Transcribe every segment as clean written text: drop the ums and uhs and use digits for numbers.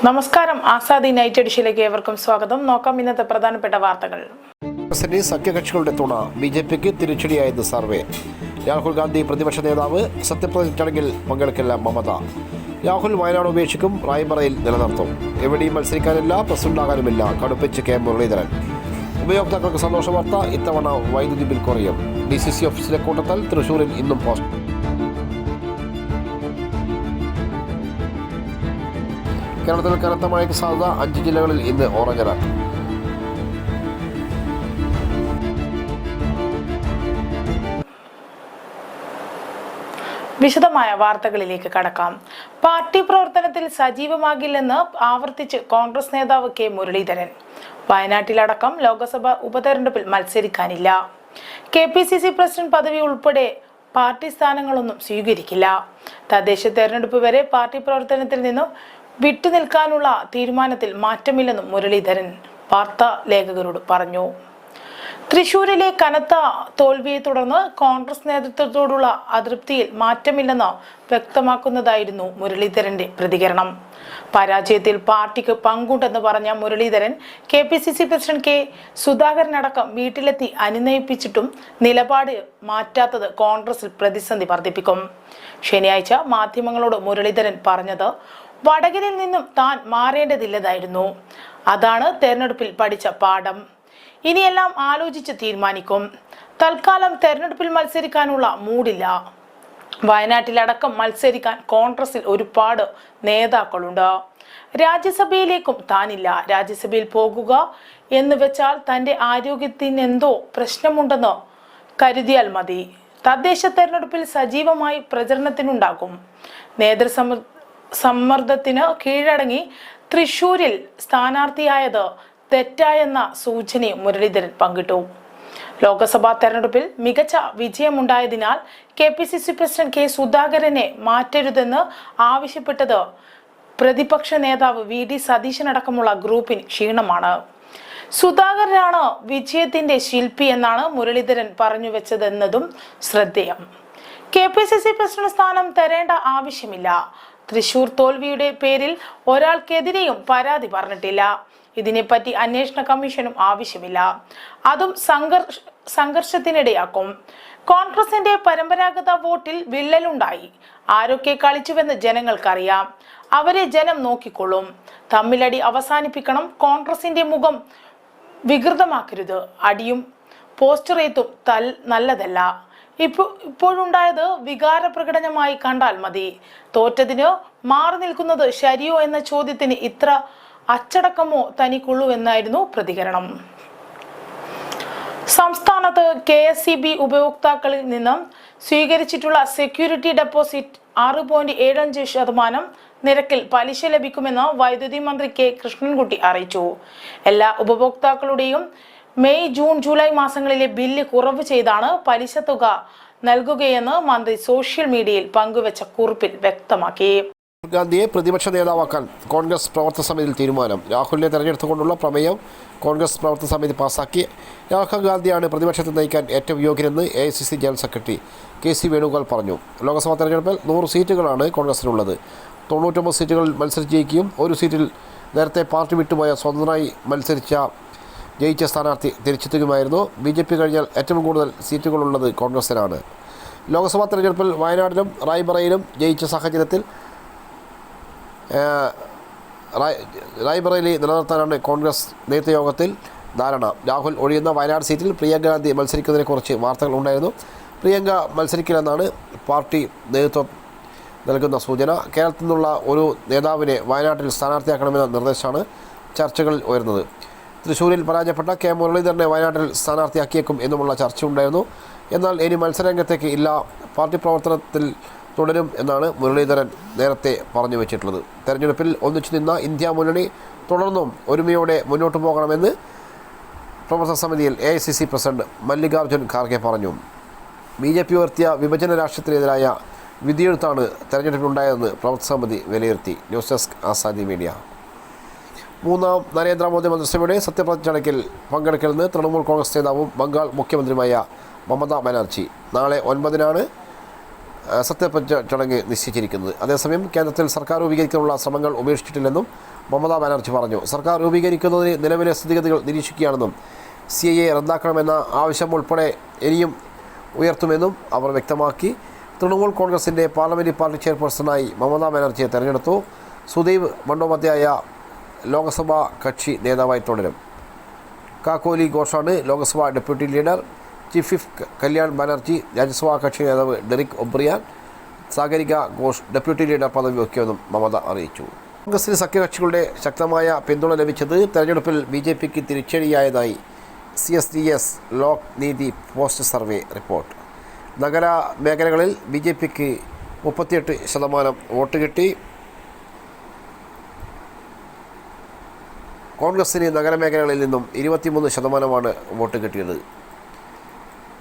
നമസ്കാരം. ആസാദി നൈറ്റ് എഡിഷനിലേക്ക് ഏവർക്കും സ്വാഗതം. നോക്കാം ഇന്നത്തെ പ്രധാനപ്പെട്ട വാർത്തകൾ. സഖ്യകക്ഷികളുടെ തുണ ബിജെപിക്ക് തിരിച്ചടിയായത് സർവേ. രാഹുൽ ഗാന്ധി പ്രതിപക്ഷ നേതാവ്, സത്യപ്രതിജ്ഞ ചടങ്ങിൽ പങ്കെടുക്കില്ല മമത. രാഹുൽ വയനാട് ഉപേക്ഷിക്കും, റായ്ബറയിൽ നിലനിർത്തും. എവിടെയും മത്സരിക്കാനില്ല, പ്രസിഡന്റാകാനുമില്ല, കടുപ്പിച്ച് കെ മുരളീധരൻ. ഉപയോക്താക്കൾക്ക് സന്തോഷ വാർത്ത, ഇത്തവണ വൈദ്യുതി ബിൽ കുറയും. DCC ഓഫീസിലെ കൂട്ടത്തിൽ തൃശൂരിൽ ഇന്നും പോസ്റ്റ്. കേരളത്തിൽ കനത്ത മഴയ്ക്ക് സാധ്യത, 5 ജില്ലകളിൽ ഇന്ന് ഓറഞ്ച് അലർട്ട്. വിശദമായ വാർത്തകളിലേക്ക് കടക്കാം. പാർട്ടി പ്രവർത്തനത്തിൽ സജീവമാകില്ലെന്ന് ആവർത്തിച്ച് കോൺഗ്രസ് നേതാവ് കെ മുരളീധരൻ. വയനാട്ടിലടക്കം ലോക്സഭാ ഉപതെരഞ്ഞെടുപ്പിൽ മത്സരിക്കാനില്ല. KPCC പ്രസിഡന്റ് പദവി ഉൾപ്പെടെ പാർട്ടി സ്ഥാനങ്ങളൊന്നും സ്വീകരിക്കില്ല. തദ്ദേശ തെരഞ്ഞെടുപ്പ് വരെ പാർട്ടി പ്രവർത്തനത്തിൽ നിന്നും വിട്ടുനിൽക്കാനുള്ള തീരുമാനത്തിൽ മാറ്റമില്ലെന്നും മുരളീധരൻ വാർത്താ ലേഖകരോട് പറഞ്ഞു. തൃശൂരിലെ കനത്ത തോൽവിയെ തുടർന്ന് കോൺഗ്രസ് നേതൃത്വത്തോടുള്ള അതൃപ്തിയിൽ മാറ്റമില്ലെന്ന് വ്യക്തമാക്കുന്നതായിരുന്നു മുരളീധരന്റെ പ്രതികരണം. പരാജയത്തിൽ പാർട്ടിക്ക് പങ്കുണ്ടെന്ന് പറഞ്ഞ മുരളീധരൻ KPCC പ്രസിഡന്റ് കെ സുധാകരനടക്കം വീട്ടിലെത്തി അനുനയിപ്പിച്ചിട്ടും നിലപാട് മാറ്റാത്തത് കോൺഗ്രസിൽ പ്രതിസന്ധി വർദ്ധിപ്പിക്കും. ശനിയാഴ്ച മാധ്യമങ്ങളോട് മുരളീധരൻ പറഞ്ഞത്, വടകരയിൽ നിന്നും താൻ മാറേണ്ടതില്ലതായിരുന്നു. അതാണ് തെരഞ്ഞെടുപ്പിൽ പഠിച്ച പാഠം. ഇനിയെല്ലാം ആലോചിച്ച് തീരുമാനിക്കും. തൽക്കാലം തെരഞ്ഞെടുപ്പിൽ മത്സരിക്കാനുള്ള മൂഡില്ല. വയനാട്ടിലടക്കം മത്സരിക്കാൻ കോൺഗ്രസിൽ ഒരുപാട് നേതാക്കളുണ്ട്. രാജ്യസഭയിലേക്കും താനില്ല. രാജ്യസഭയിൽ പോകുക എന്ന് വെച്ചാൽ തൻ്റെ ആരോഗ്യത്തിനെന്തോ പ്രശ്നമുണ്ടെന്ന് കരുതിയാൽ മതി. തദ്ദേശ തെരഞ്ഞെടുപ്പിൽ സജീവമായി പ്രചരണത്തിനുണ്ടാകും. സമ്മർദ്ദത്തിന് കീഴടങ്ങി തൃശൂരിൽ സ്ഥാനാർത്ഥിയായത് തെറ്റായെന്ന സൂചനയും മുരളീധരൻ പങ്കിട്ടു. ലോക്സഭാ തെരഞ്ഞെടുപ്പിൽ മികച്ച വിജയമുണ്ടായതിനാൽ KPCC പ്രസിഡന്റ് കെ സുധാകരനെ മാറ്റരുതെന്ന് ആവശ്യപ്പെട്ടത് പ്രതിപക്ഷ നേതാവ് VD സതീശനടക്കമുള്ള ഗ്രൂപ്പിന് ക്ഷീണമാണ്. സുധാകരനാണ് വിജയത്തിന്റെ ശില്പി എന്നാണ് മുരളീധരൻ പറഞ്ഞു വെച്ചതെന്നതും ശ്രദ്ധേയം. KPCC പ്രസിഡന്റ് സ്ഥാനം തരേണ്ട ആവശ്യമില്ല. തൃശൂർ തോൽവിയുടെ പേരിൽ ഒരാൾക്കെതിരെയും പരാതി പറഞ്ഞിട്ടില്ല. ഇതിനെപ്പറ്റി അന്വേഷണ കമ്മീഷനും ആവശ്യമില്ല. അതും സംഘർഷത്തിനിടയാക്കും. കോൺഗ്രസിന്റെ പരമ്പരാഗത വോട്ടിൽ വിള്ളലുണ്ടായി. ആരൊക്കെ കളിച്ചുവെന്ന് ജനങ്ങൾക്കറിയാം. അവരെ ജനം നോക്കിക്കൊള്ളും. തമ്മിലടി അവസാനിപ്പിക്കണം. കോൺഗ്രസിന്റെ മുഖം വികൃതമാക്കരുത്. അടിയും പോസ്റ്ററേത്തും നല്ലതല്ല. ഇപ്പോഴുണ്ടായത് വികാര പ്രകടനമായി കണ്ടാൽ മതി. തോറ്റതിന് മാറി നിൽക്കുന്നത് ശരിയോ എന്ന ചോദ്യത്തിന് ഇത്ര അച്ചടക്കമോ തനിക്കുള്ളൂ എന്നായിരുന്നു പ്രതികരണം. സംസ്ഥാനത്ത് KSEB ഉപഭോക്താക്കളിൽ നിന്നും സ്വീകരിച്ചിട്ടുള്ള സെക്യൂരിറ്റി ഡെപ്പോസിറ്റ് 6.75% നിരക്കിൽ പലിശ ലഭിക്കുമെന്ന് വൈദ്യുതി മന്ത്രി K കൃഷ്ണൻകുട്ടി അറിയിച്ചു. എല്ലാ ഉപഭോക്താക്കളുടെയും മെയ്, ജൂൺ, ജൂലൈ മാസങ്ങളിലെ ബില്ല് കുറവ് ചെയ്താണ് പലിശ തുക നൽകുകയെന്ന് മന്ത്രി സോഷ്യൽ മീഡിയയിൽ പങ്കുവച്ച കുറിപ്പിൽ വ്യക്തമാക്കി. ഗാന്ധിയെ പ്രതിപക്ഷ നേതാവാക്കാൻ കോൺഗ്രസ് പ്രവർത്തക സമിതിയിൽ തീരുമാനം. രാഹുലിനെ തെരഞ്ഞെടുത്തുകൊണ്ടുള്ള പ്രമേയം കോൺഗ്രസ് പ്രവർത്തക സമിതി പാസാക്കി. രാഹുൽ ഗാന്ധിയാണ് പ്രതിപക്ഷത്തെ നയിക്കാൻ ഏറ്റവും യോഗ്യനെന്ന് AICC general secretary KC Venugopal പറഞ്ഞു. ലോക്സഭാ തെരഞ്ഞെടുപ്പിൽ 100 സീറ്റുകളാണ് കോൺഗ്രസിനുള്ളത്. 99 സീറ്റുകളിൽ മത്സരിച്ച് ജയിക്കുകയും ഒരു സീറ്റിൽ നേരത്തെ പാർട്ടി വിട്ടുപോയ സ്വതന്ത്രമായി ജയിച്ച സ്ഥാനാർത്ഥി തിരിച്ചെത്തുകയുമായിരുന്നു. BJP കഴിഞ്ഞാൽ ഏറ്റവും കൂടുതൽ സീറ്റുകളുള്ളത് കോൺഗ്രസിനാണ്. ലോക്സഭാ തെരഞ്ഞെടുപ്പിൽ വയനാടിലും റായ്ബറയിലും ജയിച്ച സാഹചര്യത്തിൽ റായ്ബറേലി നിലനിർത്താനാണ് കോൺഗ്രസ് നേതൃയോഗത്തിൽ ധാരണ. രാഹുൽ ഒഴിയുന്ന വയനാട് സീറ്റിൽ പ്രിയങ്ക ഗാന്ധി മത്സരിക്കുന്നതിനെക്കുറിച്ച് വാർത്തകൾ ഉണ്ടായിരുന്നു. പ്രിയങ്ക മത്സരിക്കില്ലെന്നാണ് പാർട്ടി നേതൃത്വം നൽകുന്ന സൂചന. കേരളത്തിൽ നിന്നുള്ള ഒരു നേതാവിനെ വയനാട്ടിൽ സ്ഥാനാർത്ഥിയാക്കണമെന്ന നിർദ്ദേശമാണ് ചർച്ചകളിൽ ഉയർന്നത്. തൃശ്ശൂരിൽ പരാജയപ്പെട്ട കെ മുരളീധരനെ വയനാട്ടിൽ സ്ഥാനാർത്ഥിയാക്കിയേക്കും എന്നുമുള്ള ചർച്ചയുണ്ടായിരുന്നു. എന്നാൽ ഇനി മത്സരരംഗത്തേക്ക് ഇല്ല, പാർട്ടി പ്രവർത്തനത്തിൽ തുടരും എന്നാണ് മുരളീധരൻ നേരത്തെ പറഞ്ഞു വെച്ചിട്ടുള്ളത്. തെരഞ്ഞെടുപ്പിൽ ഒന്നിച്ചു നിന്ന ഇന്ത്യ മുന്നണി തുടർന്നും ഒരുമയോടെ മുന്നോട്ട് പോകണമെന്ന് പ്രവർത്തക സമിതിയിൽ AICC പ്രസിഡന്റ് മല്ലികാർജ്ജുൻ ഖാർഗെ പറഞ്ഞു. BJP ഉയർത്തിയ വിഭജന രാഷ്ട്രീയത്തിനെതിരായ വിധിയെഴുത്താണ് തെരഞ്ഞെടുപ്പിലുണ്ടായതെന്ന് പ്രവർത്തക സമിതി വിലയിരുത്തി. News desk Azadi media. 3ാം Narendra Modi മന്ത്രിസഭയുടെ സത്യപ്രതിജ്ഞ ചടങ്ങിൽ പങ്കെടുക്കലെന്ന് തൃണമൂൽ കോൺഗ്രസ് നേതാവും ബംഗാൾ മുഖ്യമന്ത്രിയുമായ മമതാ ബാനർജി. നാളെ 9-നാണ് സത്യപ്രതിജ്ഞ ചടങ്ങ് നിശ്ചയിച്ചിരിക്കുന്നത്. അതേസമയം കേന്ദ്രത്തിൽ സർക്കാർ രൂപീകരിക്കാനുള്ള ശ്രമങ്ങൾ ഉപേക്ഷിച്ചിട്ടില്ലെന്നും മമതാ ബാനർജി പറഞ്ഞു. സർക്കാർ രൂപീകരിക്കുന്നതിന് നിലവിലെ സ്ഥിതിഗതികൾ നിരീക്ഷിക്കുകയാണെന്നും CAA റദ്ദാക്കണമെന്ന ആവശ്യം ഉൾപ്പെടെ ഇനിയും ഉയർത്തുമെന്നും അവർ വ്യക്തമാക്കി. തൃണമൂൽ കോൺഗ്രസിൻ്റെ പാർലമെൻ്ററി പാർട്ടി ചെയർപേഴ്സണായി മമതാ ബാനർജിയെ തെരഞ്ഞെടുത്തു. സുദീപ് ബണ്ടോപാധ്യായ ലോക്സഭാ കക്ഷി നേതാവായി തുടരും. കാക്കോലി ഘോഷാണ് Lok Sabha deputy leader. Chief whip Kalyan Banerjee, Rajya Sabha കക്ഷി നേതാവ് ഡെറിക് ഒബ്രിയാൻ, സാഗരിക ഘോഷ് ഡെപ്യൂട്ടി ലീഡർ പദവി വഹിക്കുമെന്നും മമത അറിയിച്ചു. കോൺഗ്രസിന് സഖ്യകക്ഷികളുടെ ശക്തമായ പിന്തുണ ലഭിച്ചത് തെരഞ്ഞെടുപ്പിൽ BJPക്ക് തിരിച്ചടിയായതായി CSDS ലോക് നീതി പോസ്റ്റ് സർവേ റിപ്പോർട്ട്. നഗര മേഖലകളിൽ BJPക്ക് 38% വോട്ട് കിട്ടി. കോൺഗ്രസിന് നഗരമേഖലകളിൽ നിന്നും 23% വോട്ട് കിട്ടിയത്.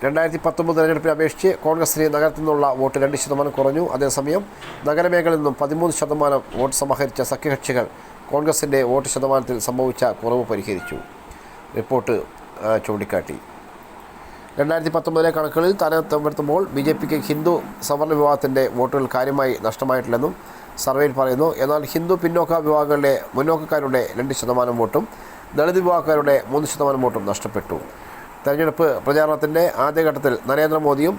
2019 തെരഞ്ഞെടുപ്പിനെ അപേക്ഷിച്ച് കോൺഗ്രസിന് നഗരത്തിൽ നിന്നുള്ള വോട്ട് 2% കുറഞ്ഞു. അതേസമയം നഗരമേഖലയിൽ നിന്നും 13% വോട്ട് സമാഹരിച്ച സഖ്യകക്ഷികൾ കോൺഗ്രസിൻ്റെ വോട്ട് ശതമാനത്തിൽ സംഭവിച്ച കുറവ് പരിഹരിച്ചു. റിപ്പോർട്ട് ചൂണ്ടിക്കാട്ടി. 2019 കണക്കുകളിൽ താരതമ്യപ്പെടുത്തുമ്പോൾ BJPക്ക് ഹിന്ദു സവർണ വിഭാഗത്തിൻ്റെ വോട്ടുകൾ കാര്യമായി നഷ്ടമായിട്ടില്ലെന്നും സർവേയിൽ പറയുന്നു. എന്നാൽ ഹിന്ദു പിന്നോക്ക വിഭാഗങ്ങളിലെ മുന്നോക്കക്കാരുടെ 2% വോട്ടും ദളിത് വിഭാഗക്കാരുടെ 3% വോട്ടും നഷ്ടപ്പെട്ടു. തെരഞ്ഞെടുപ്പ് പ്രചാരണത്തിൻ്റെ ആദ്യഘട്ടത്തിൽ നരേന്ദ്രമോദിയും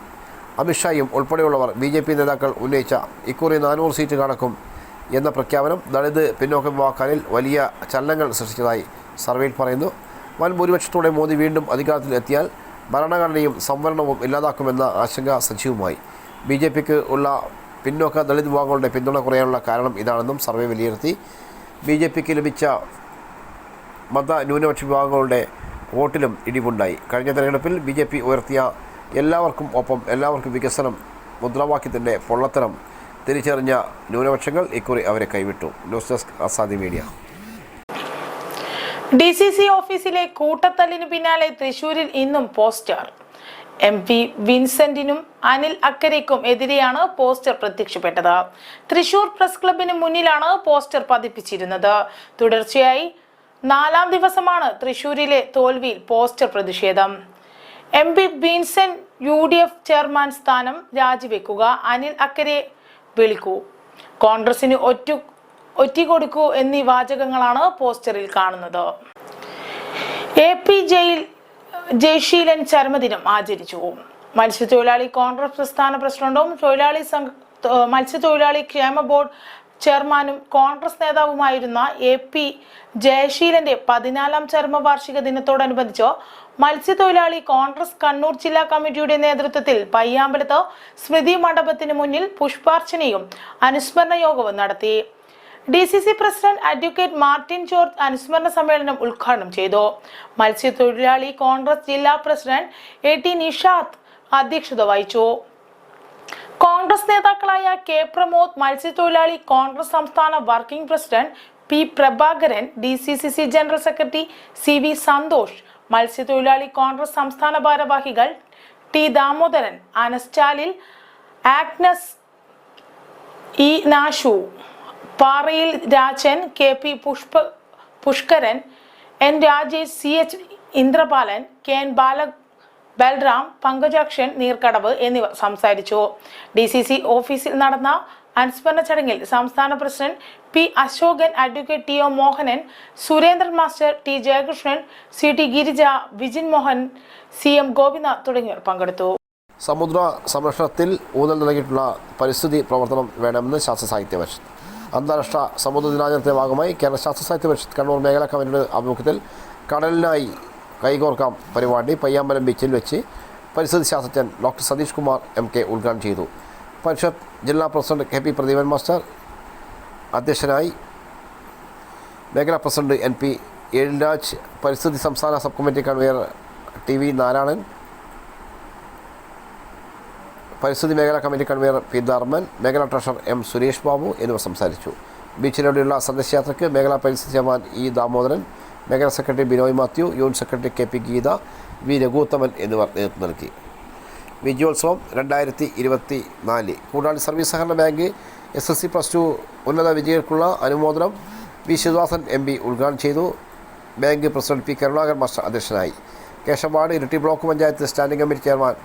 അമിത്ഷായും ഉൾപ്പെടെയുള്ളവർ BJP നേതാക്കൾ ഉന്നയിച്ച ഇക്കുറി 400 സീറ്റ് കടക്കും എന്ന പ്രഖ്യാപനം ദളിത് പിന്നോക്ക വിഭാഗക്കാരിൽ വലിയ ചലനങ്ങൾ സൃഷ്ടിച്ചതായി സർവേയിൽ പറയുന്നു. വൻ ഭൂരിപക്ഷത്തോടെ മോദി വീണ്ടും അധികാരത്തിൽ എത്തിയാൽ ഭരണഘടനയും സംവരണവും ഇല്ലാതാക്കുമെന്ന ആശങ്ക സജീവമായി. BJPക്ക് ഉള്ള പിന്നോക്ക ദളിത് വിഭാഗങ്ങളുടെ പിന്തുണ കുറയാനുള്ള കാരണം ഇതാണെന്നും സർവേ വിലയിരുത്തി. BJPക്ക് ലഭിച്ച മത ന്യൂനപക്ഷ വിഭാഗങ്ങളുടെ വോട്ടിലും ഇടിവുണ്ടായി. കഴിഞ്ഞ തെരഞ്ഞെടുപ്പിൽ BJP ഉയർത്തിയ എല്ലാവർക്കും ഒപ്പം എല്ലാവർക്കും വികസനം മുദ്രാവാക്യത്തിൻ്റെ പൊള്ളത്തരം തിരിച്ചറിഞ്ഞ ന്യൂനപക്ഷങ്ങൾ ഇക്കുറി അവരെ കൈവിട്ടു. News desk Azadi media. DCC ഓഫീസിലെ കൂട്ടത്തല്ലിനു പിന്നാലെ തൃശൂരിൽ ഇന്നും പോസ്റ്റർ. MP വിൻസെന്റിനും അനിൽ അക്കരയ്ക്കും എതിരെയാണ് പോസ്റ്റർ പ്രത്യക്ഷപ്പെട്ടത്. തൃശൂർ പ്രസ് ക്ലബിന് മുന്നിലാണ് പോസ്റ്റർ പതിപ്പിച്ചിരുന്നത്. തുടർച്ചയായി 4ാം ദിവസമാണ് തൃശൂരിലെ തോൽവിയിൽ പോസ്റ്റർ പ്രതിഷേധം. MP വിൻസെന്റ് UDF ചെയർമാൻ സ്ഥാനം രാജിവെക്കുക, അനിൽ അക്കരെ വിളിക്കൂ, കോൺഗ്രസിന് ഒറ്റിക്കൊടുക്കൂ എന്നീ വാചകങ്ങളാണ് പോസ്റ്ററിൽ കാണുന്നത്. AP ജയശീലൻ ചരമദിനം ആചരിച്ചു. മത്സ്യത്തൊഴിലാളി കോൺഗ്രസ് പ്രസ്ഥാന പ്രസിഡന്റും മത്സ്യത്തൊഴിലാളി ക്ഷേമ ബോർഡ് ചെയർമാനും കോൺഗ്രസ് നേതാവുമായിരുന്ന AP ജയശീലന്റെ 14ാം ചരമവാർഷിക ദിനത്തോടനുബന്ധിച്ച് മത്സ്യത്തൊഴിലാളി കോൺഗ്രസ് കണ്ണൂർ ജില്ലാ കമ്മിറ്റിയുടെ നേതൃത്വത്തിൽ പയ്യാമ്പലത്ത് സ്മൃതി മണ്ഡപത്തിന് മുന്നിൽ പുഷ്പാർച്ചനയും അനുസ്മരണ യോഗവും നടത്തി. DCC president advocate Martin George അനുസ്മരണ സമ്മേളനം ഉദ്ഘാടനം ചെയ്തു. മത്സ്യത്തൊഴിലാളി കോൺഗ്രസ് ജില്ലാ പ്രസിഡന്റ് AT നിഷാദ് അധ്യക്ഷത വഹിച്ചു. കോൺഗ്രസ് നേതാക്കളായ K പ്രമോദ്, മത്സ്യത്തൊഴിലാളി കോൺഗ്രസ് സംസ്ഥാന working president P Prabhakaran, DCCC general secretary CV Santhosh, മത്സ്യത്തൊഴിലാളി കോൺഗ്രസ് സംസ്ഥാന ഭാരവാഹികൾ T ദാമോദരൻ, അനസ്റ്റാലിൽ, ആഗ്നസ് E നാഷു, Parayil Rajan, KP Pushkaran, N Rajesh, CH Indrapalan, KN Balram, Pankajakshan Neerkadavu എന്നിവർ സംസാരിച്ചു. DCC ഓഫീസിൽ നടന്ന അനുസ്മരണ ചടങ്ങിൽ സംസ്ഥാന president P Ashokan, advocate TO Mohanan, Surendran master, T Jayakrishnan, CT Girija, Vijin Mohan, CM Gopinath തുടങ്ങിയവർ പങ്കെടുത്തു. സമുദ്ര സംരക്ഷണത്തിൽ ഊന്നൽ നൽകിയിട്ടുള്ള പരിസ്ഥിതി പ്രവർത്തനം വേണമെന്ന് ശാസ്ത്ര സാഹിത്യ പരിഷത്ത്. അന്താരാഷ്ട്ര സമുദ്ര ദിനാചരണത്തിന്റെ ഭാഗമായി കേരള ശാസ്ത്ര സാഹിത്യ പരിഷത്ത് കണ്ണൂർ മേഖലാ കമ്മിറ്റിയുടെ ആഭിമുഖ്യത്തിൽ കടലിനായി കൈകോർക്കാം പരിപാടി പയ്യാമ്പലം ബീച്ചിൽ വെച്ച് പരിസ്ഥിതി ശാസ്ത്രജ്ഞൻ ഡോക്ടർ സതീഷ് കുമാർ MK ഉദ്ഘാടനം ചെയ്തു. പരിഷത്ത് ജില്ലാ പ്രസിഡന്റ് KP പ്രദീപൻ മാസ്റ്റർ അധ്യക്ഷനായി. മേഖലാ പ്രസിഡന്റ് NP എഴിൽരാജ്, പരിസ്ഥിതി സംസ്ഥാന sub committee convener TV Narayanan, പരിസ്ഥിതി മേഖലാ കമ്മിറ്റി കൺവീനർ P ധർമ്മൻ, മേഖലാ ട്രഷറർ M സുരേഷ് ബാബു എന്നിവർ സംസാരിച്ചു. ബീച്ചിലൂടെയുള്ള സന്ദർശയാത്രയ്ക്ക് മേഖലാ പരിസ്ഥിതി ചെയർമാൻ E ദാമോദരൻ, മേഖലാ secretary Binoy Mathew, unit secretary KP Geetha, V Raghuthaman എന്നിവർ നേതൃത്വം നൽകി. വിജയോത്സവം 2024 കൂടാളി സർവീസ് സഹകരണ ബാങ്ക് SSC+2 ഉന്നത വിജയികൾക്കുള്ള അനുമോദനം V ശിവദാസൻ MP ഉദ്ഘാടനം ചെയ്തു. Bank president P Karunakaran master അധ്യക്ഷനായി. Keshavad Iritty block panchayat standing committee chairman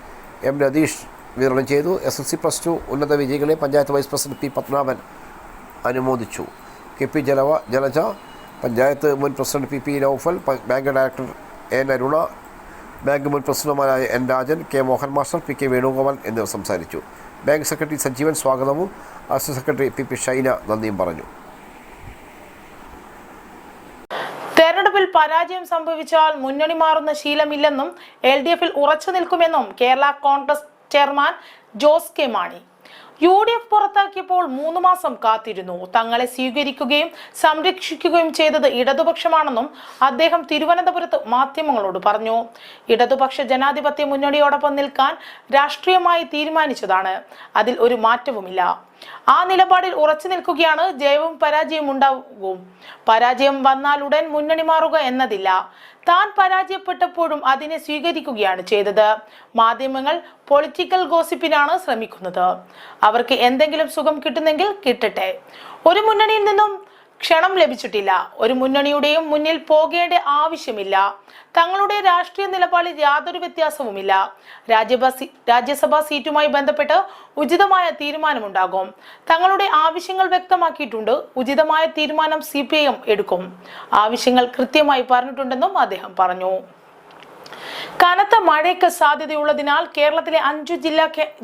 M Ratheesh വിതരണം ചെയ്തു. SSC+2 ഉന്നത വിജയികളെ panchayat vice president P Padmanabhan അനുമോദിച്ചു. KP ജലജ, പഞ്ചായത്ത് മുൻ president PP Naufal, bank director N Aruna, bank മുൻ പ്രസിഡന്റുമാരായ N Rajan, K Mohan master, PK Venugopal എന്നിവർ സംസാരിച്ചു. ബാങ്ക് സെക്രട്ടറി സജീവൻ സ്വാഗതവും അസിസ്റ്റന്റ് സെക്രട്ടറി PP ഷൈന നന്ദിയും പറഞ്ഞു. തെരഞ്ഞെടുപ്പിൽ പരാജയം സംഭവിച്ചാൽ മുന്നണി മാറുന്ന ശീലമില്ലെന്നും LDF-ൽ ഉറച്ചു നിൽക്കുമെന്നും Kerala Congress chairman Jose K Mani. UDF പുറത്താക്കിയപ്പോൾ 3 മാസം കാത്തിരുന്നു. തങ്ങളെ സ്വീകരിക്കുകയും സംരക്ഷിക്കുകയും ചെയ്തത് ഇടതുപക്ഷമാണെന്നും അദ്ദേഹം തിരുവനന്തപുരത്ത് മാധ്യമങ്ങളോട് പറഞ്ഞു. ഇടതുപക്ഷ ജനാധിപത്യ മുന്നണിയോടൊപ്പം നിൽക്കാൻ രാഷ്ട്രീയമായി തീരുമാനിച്ചതാണ്. അതിൽ ഒരു മാറ്റവുമില്ല. ആ നിലപാടിൽ ഉറച്ചു നിൽക്കുകയാണ്. ജയവും പരാജയവും ഉണ്ടാകും. പരാജയം വന്നാലുടൻ മുന്നണി മാറുക എന്നതില്ല. താൻ പരാജയപ്പെട്ടപ്പോഴും അതിനെ സ്വീകരിക്കുകയാണ് ചെയ്തത്. മാധ്യമങ്ങൾ പൊളിറ്റിക്കൽ ഗോസിപ്പിനാണ് ശ്രമിക്കുന്നത്. അവർക്ക് എന്തെങ്കിലും സുഖം കിട്ടുന്നെങ്കിൽ കിട്ടട്ടെ. ഒരു മുന്നണിയിൽ നിന്നും ക്ഷണം ലഭിച്ചിട്ടില്ല. ഒരു മുന്നണിയുടെയും മുന്നിൽ പോകേണ്ട ആവശ്യമില്ല. തങ്ങളുടെ രാഷ്ട്രീയ നിലപാടിൽ യാതൊരു വ്യത്യാസവുമില്ല. രാജ്യസഭാ സീറ്റുമായി ബന്ധപ്പെട്ട് ഉചിതമായ തീരുമാനമുണ്ടാകും. തങ്ങളുടെ ആവശ്യങ്ങൾ വ്യക്തമാക്കിയിട്ടുണ്ട്. ഉചിതമായ തീരുമാനം CPIM എടുക്കും. ആവശ്യങ്ങൾ കൃത്യമായി പറഞ്ഞിട്ടുണ്ടെന്നും അദ്ദേഹം പറഞ്ഞു. കനത്ത മഴയ്ക്ക് സാധ്യതയുള്ളതിനാൽ കേരളത്തിലെ 5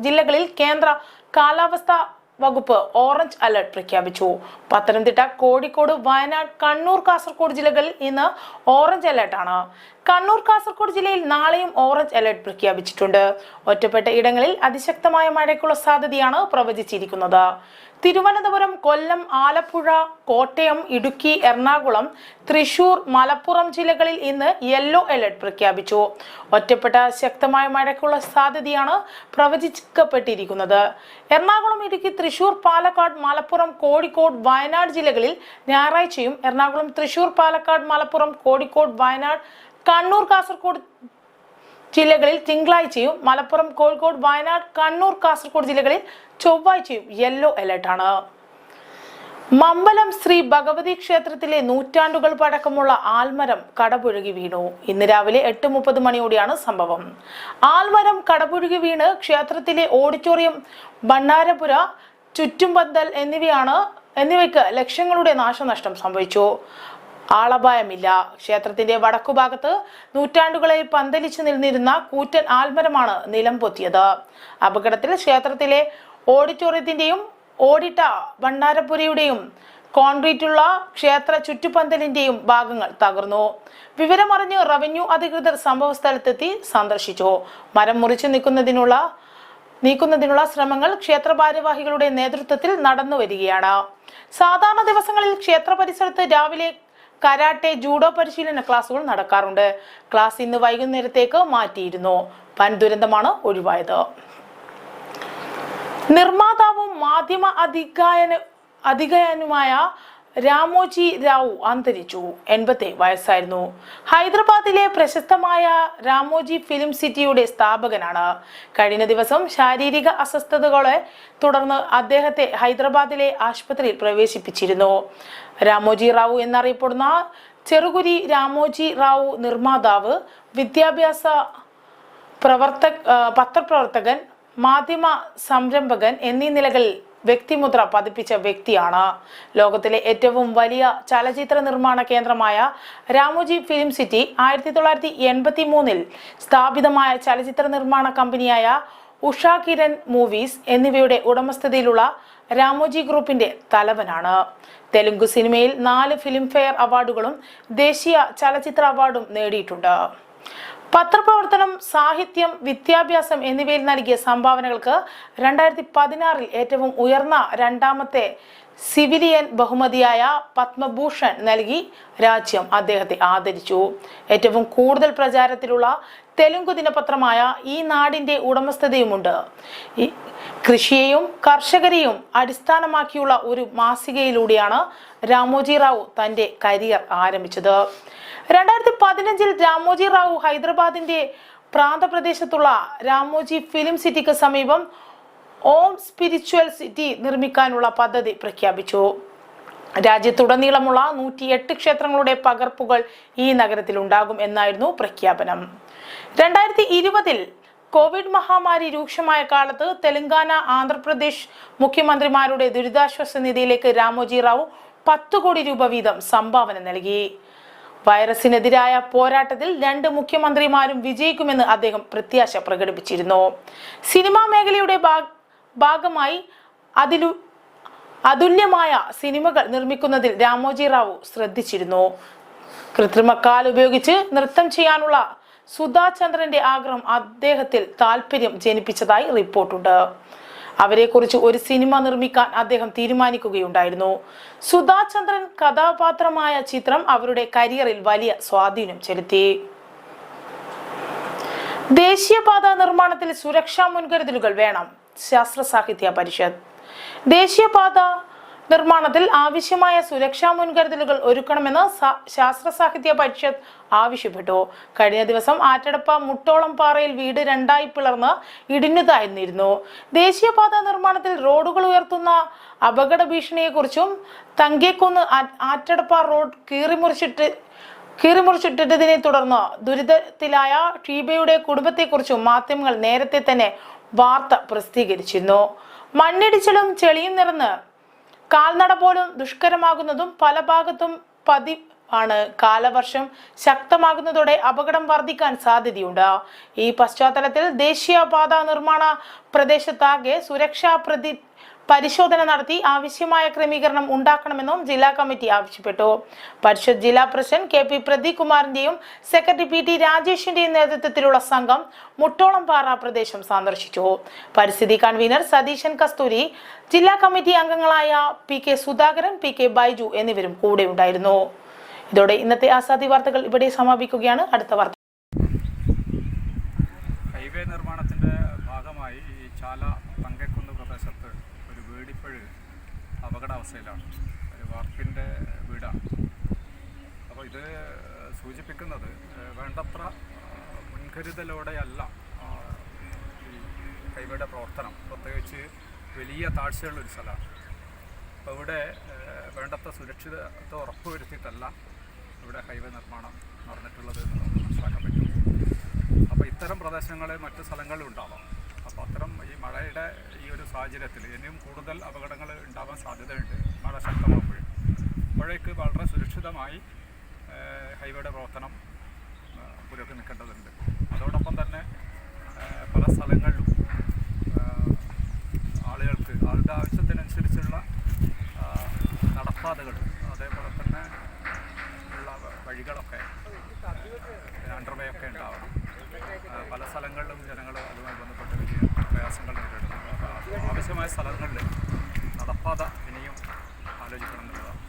ജില്ലകളിൽ കേന്ദ്ര കാലാവസ്ഥാ വകുപ്പ് ഓറഞ്ച് അലർട്ട് പ്രഖ്യാപിച്ചു. പത്തനംതിട്ട, കോഴിക്കോട്, വയനാട്, കണ്ണൂർ, കാസർഗോഡ് ജില്ലകളിൽ ഇന്ന് ഓറഞ്ച് അലർട്ടാണ്. കണ്ണൂർ, കാസർഗോഡ് ജില്ലയിൽ നാളെയും ഓറഞ്ച് അലർട്ട് പ്രഖ്യാപിച്ചിട്ടുണ്ട്. ഒറ്റപ്പെട്ട ഇടങ്ങളിൽ അതിശക്തമായ മഴയ്ക്കുള്ള സാധ്യതയാണ് പ്രവചിച്ചിരിക്കുന്നത്. തിരുവനന്തപുരം, കൊല്ലം, ആലപ്പുഴ, കോട്ടയം, ഇടുക്കി, എറണാകുളം, തൃശൂർ, മലപ്പുറം ജില്ലകളിൽ ഇന്ന് യെല്ലോ അലർട്ട് പ്രഖ്യാപിച്ചു. ഒറ്റപ്പെട്ട ശക്തമായ മഴയ്ക്കുള്ള സാധ്യതയാണ് പ്രവചിക്കപ്പെട്ടിരിക്കുന്നത്. എറണാകുളം, ഇടുക്കി, തൃശൂർ, പാലക്കാട്, മലപ്പുറം, കോഴിക്കോട്, വയനാട് ജില്ലകളിൽ ഞായറാഴ്ചയും, എറണാകുളം, തൃശൂർ, പാലക്കാട്, മലപ്പുറം, കോഴിക്കോട്, വയനാട്, കണ്ണൂർ, കാസർഗോഡ് ജില്ലകളിൽ തിങ്കളാഴ്ചയും, മലപ്പുറം, കോഴിക്കോട്, വയനാട്, കണ്ണൂർ, കാസർഗോഡ് ജില്ലകളിൽ ചൊവ്വാഴ്ചയും യെല്ലോ അലർട്ടാണ്. മമ്പലം ശ്രീ ഭഗവതി ക്ഷേത്രത്തിലെ നൂറ്റാണ്ടുകൾ പഴക്കമുള്ള ആൽമരം കടപുഴകി വീണു. ഇന്ന് രാവിലെ 8:30 മണിയോടെയാണ് സംഭവം. ആൽമരം കടപുഴകി വീണ് ക്ഷേത്രത്തിലെ ഓഡിറ്റോറിയം, ഭണ്ഡാരപുര, ചുറ്റുംപന്തൽ എന്നിവയ്ക്ക് ലക്ഷങ്ങളുടെ നാശനഷ്ടം സംഭവിച്ചു. ആളപായമില്ല. ക്ഷേത്രത്തിന്റെ വടക്കുഭാഗത്ത് നൂറ്റാണ്ടുകളെ പന്തലിച്ചു നിന്നിരുന്ന കൂറ്റൻ ആൽമരമാണ് നിലം പൊത്തിയത്. അപകടത്തിൽ ക്ഷേത്രത്തിലെ ഓഡിറ്റോറിയത്തിന്റെയും ഓടിട്ട ഭണ്ഡാരപുരയുടെയും കോൺക്രീറ്റുള്ള ക്ഷേത്ര ചുറ്റുപന്തലിന്റെയും ഭാഗങ്ങൾ തകർന്നു. വിവരമറിഞ്ഞ് റവന്യൂ അധികൃതർ സംഭവ സ്ഥലത്തെത്തി സന്ദർശിച്ചു. മരം മുറിച്ചു നീക്കുന്നതിനുള്ള ശ്രമങ്ങൾ ക്ഷേത്ര ഭാരവാഹികളുടെ നേതൃത്വത്തിൽ നടന്നു വരികയാണ്. സാധാരണ ദിവസങ്ങളിൽ ക്ഷേത്ര പരിസരത്ത് രാവിലെ കരാട്ടെ, ജൂഡോ പരിശീലന ക്ലാസുകൾ നടക്കാറുണ്ട്. ക്ലാസ് ഇന്ന് വൈകുന്നേരത്തേക്ക് മാറ്റിയിരുന്നു. വൻ ദുരന്തമാണ് ഒഴിവായത്. നിർമ്മാതാവും മാധ്യമ അധികായനുമായ രാമോജി റാവു അന്തരിച്ചു. 87 വയസ്സായിരുന്നു. ഹൈദരാബാദിലെ പ്രശസ്തമായ രാമോജി ഫിലിം സിറ്റിയുടെ സ്ഥാപകനാണ്. കഴിഞ്ഞ ദിവസം ശാരീരിക അസ്വസ്ഥതകളെ തുടർന്ന് അദ്ദേഹത്തെ ഹൈദരാബാദിലെ ആശുപത്രിയിൽ പ്രവേശിപ്പിച്ചിരുന്നു. രാമോജി റാവു എന്നറിയപ്പെടുന്ന ചെറുകുരി രാമോജി റാവു നിർമ്മാതാവ്, വിദ്യാഭ്യാസ പത്രപ്രവർത്തകൻ, മാധ്യമ സംരംഭകൻ എന്നീ നിലകളിൽ വ്യക്തിമുദ്ര പതിപ്പിച്ച വ്യക്തിയാണ്. ലോകത്തിലെ ഏറ്റവും വലിയ ചലച്ചിത്ര നിർമ്മാണ കേന്ദ്രമായ രാമോജി ഫിലിം സിറ്റി 1983 സ്ഥാപിതമായ ചലച്ചിത്ര നിർമ്മാണ കമ്പനിയായ ഉഷ കിരൺ മൂവീസ് എന്നിവയുടെ ഉടമസ്ഥതയിലുള്ള രാമോജി ഗ്രൂപ്പിന്റെ തലവനാണ്. തെലുങ്ക് സിനിമയിൽ 4 ഫിലിംഫെയർ അവാർഡുകളും ദേശീയ ചലച്ചിത്ര അവാർഡും നേടിയിട്ടുണ്ട്. പത്രപ്രവർത്തനം, സാഹിത്യം, വിദ്യാഭ്യാസം എന്നിവയിൽ നൽകിയ സംഭാവനകൾക്ക് 2016 ഏറ്റവും ഉയർന്ന 2ാമത്തെ സിവിലിയൻ ബഹുമതിയായ പത്മഭൂഷൺ നൽകി രാജ്യം അദ്ദേഹത്തെ ആദരിച്ചു. ഏറ്റവും കൂടുതൽ പ്രചാരത്തിലുള്ള തെലുങ്ക് ദിനപത്രമായ ഈ നാടിന്റെ ഉടമസ്ഥതയുമുണ്ട്. കൃഷിയെയും കർഷകരെയും അടിസ്ഥാനമാക്കിയുള്ള ഒരു മാസികയിലൂടെയാണ് രാമോജി റാവു തന്റെ കരിയർ ആരംഭിച്ചത്. 2015 രാമോജി റാവു ഹൈദരാബാദിന്റെ പ്രാന്തപ്രദേശത്തുള്ള രാമോജി ഫിലിം സിറ്റിക്ക് സമീപം ഓം സ്പിരിച്വൽ സിറ്റി നിർമ്മിക്കാനുള്ള പദ്ധതി പ്രഖ്യാപിച്ചു. രാജ്യത്തുടനീളമുള്ള 108 ക്ഷേത്രങ്ങളുടെ പകർപ്പുകൾ ഈ നഗരത്തിൽ ഉണ്ടാകും എന്നായിരുന്നു പ്രഖ്യാപനം. 2020 കോവിഡ് മഹാമാരി രൂക്ഷമായ കാലത്ത് തെലങ്കാന, ആന്ധ്രാപ്രദേശ് മുഖ്യമന്ത്രിമാരുടെ ദുരിതാശ്വാസ നിധിയിലേക്ക് രാമോജി റാവു 10 കോടി രൂപ വീതം സംഭാവന നൽകി. വൈറസിനെതിരായ പോരാട്ടത്തിൽ 2 മുഖ്യമന്ത്രിമാരും വിജയിക്കുമെന്ന് അദ്ദേഹം പ്രത്യാശ പ്രകടിപ്പിച്ചിരുന്നു. സിനിമാ മേഖലയുടെ ഭാഗമായി അതുല്യമായ സിനിമകൾ നിർമ്മിക്കുന്നതിൽ രാമോജി റാവു ശ്രദ്ധിച്ചിരുന്നു. കൃത്രിമക്കാൽ ഉപയോഗിച്ച് നൃത്തം ചെയ്യാനുള്ള സുധാ ചന്ദ്രന്റെ ആഗ്രഹം അദ്ദേഹത്തിൽ താല്പര്യം ജനിപ്പിച്ചതായി റിപ്പോർട്ടുണ്ട്. അവരെക്കുറിച്ച് ഒരു സിനിമ നിർമ്മിക്കാൻ അദ്ദേഹം തീരുമാനിക്കുകയുണ്ടായിരുന്നു. സുധാ ചന്ദ്രൻ കഥാപാത്രമായ ചിത്രം അവരുടെ കരിയറിൽ വലിയ സ്വാധീനം ചെലുത്തി. ദേശീയപാത നിർമ്മാണത്തിൽ സുരക്ഷാ മുൻകരുതലുകൾ വേണം. ശാസ്ത്ര സാഹിത്യ പരിഷത്ത് ദേശീയപാത നിർമ്മാണത്തിൽ ആവശ്യമായ സുരക്ഷാ മുൻകരുതലുകൾ ഒരുക്കണമെന്ന് ശാസ്ത്ര സാഹിത്യ പരിഷത്ത് ആവശ്യപ്പെട്ടു. കഴിഞ്ഞ ദിവസം ആറ്റടപ്പ മുട്ടോളം പാറയിൽ വീട് 2ആയി പിളർന്ന് ഇടിഞ്ഞു താഴ്ന്നിരുന്നു. ദേശീയപാത നിർമ്മാണത്തിൽ റോഡുകൾ ഉയർത്തുന്ന അപകട ഭീഷണിയെക്കുറിച്ചും തങ്കേക്കുന്ന് ആറ്റടപ്പ റോഡ് കീറിമുറിച്ചിട്ടതിനെ തുടർന്ന് ദുരിതത്തിലായ ഷീബയുടെ കുടുംബത്തെക്കുറിച്ചും മാധ്യമങ്ങൾ നേരത്തെ തന്നെ വാർത്ത പ്രസിദ്ധീകരിച്ചിരുന്നു. മണ്ണിടിച്ചിലും ചെളിയും നിറഞ്ഞ് കാൽനട പോലും ദുഷ്കരമാകുന്നതും പല ഭാഗത്തും പതിവാണ്. കാലവർഷം ശക്തമാകുന്നതോടെ അപകടം വർദ്ധിക്കാൻ സാധ്യതയുണ്ട്. ഈ പശ്ചാത്തലത്തിൽ ദേശീയപാത നിർമ്മാണ പ്രദേശത്താകെ സുരക്ഷാ പരിശോധന നടത്തി ആവശ്യമായ ക്രമീകരണം ഉണ്ടാക്കണമെന്നും ജില്ലാ കമ്മിറ്റി ആവശ്യപ്പെട്ടു. പരിഷത്ത് ജില്ലാ പ്രസിഡന്റ് KP പ്രദീപ് കുമാറിന്റെയും സെക്രട്ടറി PT രാജേഷിന്റെയും നേതൃത്വത്തിലുള്ള സംഘം മുട്ടോളം പാറ പ്രദേശം സന്ദർശിച്ചു. പരിസ്ഥിതി കൺവീനർ സതീശൻ കസ്തൂരി, ജില്ലാ കമ്മിറ്റി അംഗങ്ങളായ PK സുധാകരൻ, PK ബൈജു എന്നിവരും കൂടെ ഉണ്ടായിരുന്നു. ഇതോടെ ഇന്നത്തെ ആസാദി വാർത്തകൾ ഇവിടെ സമാപിക്കുകയാണ്. അടുത്ത വാർത്ത. ഹൈവേ നിർമ്മാണത്തിന്റെ ഭാഗമായി ഈ ചാല തങ്കക്കുന്ന് പ്രദേശത്ത് ഒരു വീടിപ്പോഴ് അപകടാവസ്ഥയിലാണ്. ഒരു വാർപ്പിൻ്റെ വീടാണ്. അപ്പോൾ ഇത് സൂചിപ്പിക്കുന്നത് വേണ്ടത്ര മുൻകരുതലോടെയല്ല ഈ ഹൈവേയുടെ പ്രവർത്തനം. പ്രത്യേകിച്ച് വലിയ താഴ്ചയുള്ളൊരു സ്ഥലമാണ്. അപ്പോൾ ഇവിടെ വേണ്ടത്ര സുരക്ഷിതത്വം ഉറപ്പുവരുത്തിയിട്ടല്ല ഇവിടെ ഹൈവേ നിർമ്മാണം നടന്നിട്ടുള്ളത് എന്ന് നമുക്ക് മനസ്സിലാക്കാൻ പറ്റും. അപ്പോൾ ഇത്തരം പ്രദേശങ്ങളിൽ മറ്റ് സ്ഥലങ്ങളിലും ഉണ്ടാവാം. അപ്പോൾ അത്തരം ഈ മഴയുടെ ഈ ഒരു സാഹചര്യത്തിൽ ഇനിയും കൂടുതൽ അപകടങ്ങൾ ഉണ്ടാവാൻ സാധ്യതയുണ്ട്. മഴ ശക്തമാകുമ്പോഴും അപ്പോഴേക്ക് വളരെ സുരക്ഷിതമായി ഹൈവേയുടെ പ്രവർത്തനം പുരോഗമിക്കേണ്ടതുണ്ട്. അതോടൊപ്പം തന്നെ പല സ്ഥലങ്ങളിലും ആളുടെ ആവശ്യത്തിനനുസരിച്ചുള്ള നടപ്പാതകൾ, അതേപോലെ തന്നെ ഉള്ള വഴികളൊക്കെ അണ്ടർവേ ഒക്കെ ഉണ്ടാവണം. പല സ്ഥലങ്ങളിലും ജനങ്ങൾ അതുമായി ബന്ധപ്പെട്ട് വലിയ പ്രയാസങ്ങൾ നേരിടുന്നു. അപ്പോൾ ആവശ്യമായ സ്ഥലങ്ങളിൽ നടപ്പാത ഇനിയും ആലോചിക്കണം എന്നുള്ളതാണ്.